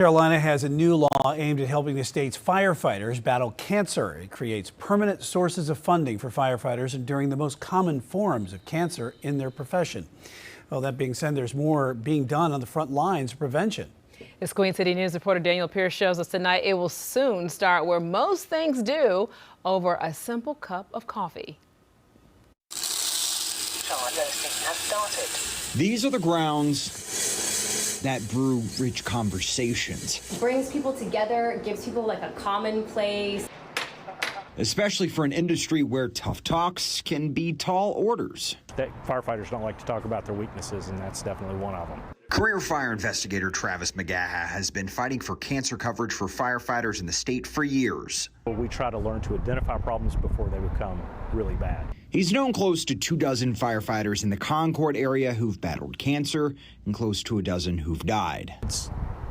Carolina has a new law aimed at helping the state's firefighters battle cancer. It creates permanent sources of funding for firefighters during the most common forms of cancer in their profession. Well, that being said, there's more being done on the front lines of prevention. As Queen City News reporter Daniel Pierce shows us tonight, it will soon start where most things do, over a simple cup of coffee. These are the grounds that brew rich conversations. Brings people together, gives people like a common place. Especially for an industry where tough talks can be tall orders. Firefighters don't like to talk about their weaknesses, and that's definitely one of them. Career fire investigator Travis McGaha has been fighting for cancer coverage for firefighters in the state for years. We try to learn to identify problems before they become really bad. He's known close to 24 firefighters in the Concord area who've battled cancer and close to a dozen who've died. It's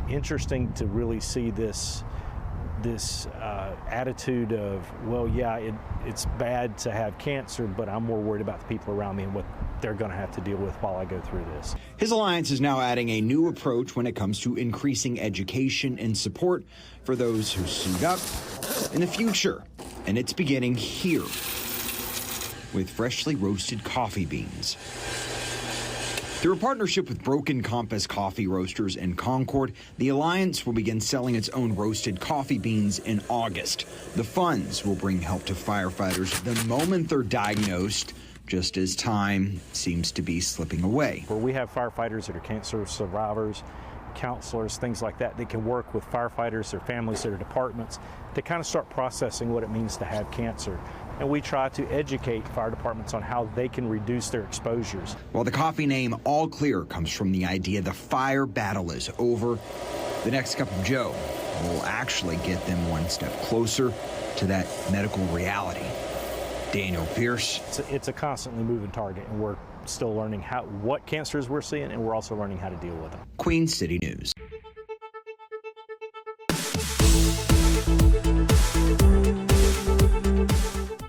interesting to really see this attitude of, well, yeah, it's bad to have cancer, but I'm more worried about the people around me and what they're going to have to deal with while I go through this. His alliance is now adding a new approach when it comes to increasing education and support for those who suit up in the future. And it's beginning here with freshly roasted coffee beans. Through a partnership with Broken Compass Coffee Roasters in Concord, the Alliance will begin selling its own roasted coffee beans in August. The funds will bring help to firefighters the moment they're diagnosed, just as time seems to be slipping away. Where we have firefighters that are cancer survivors, counselors, things like that, they can work with firefighters, their families, their departments to kind of start processing what it means to have cancer. And we try to educate fire departments on how they can reduce their exposures. While the coffee name All Clear comes from the idea the fire battle is over, the next cup of joe will actually get them one step closer to that medical reality. Daniel Pierce. It's a constantly moving target, and we're still learning what cancers we're seeing, and we're also learning how to deal with them. Queen City News.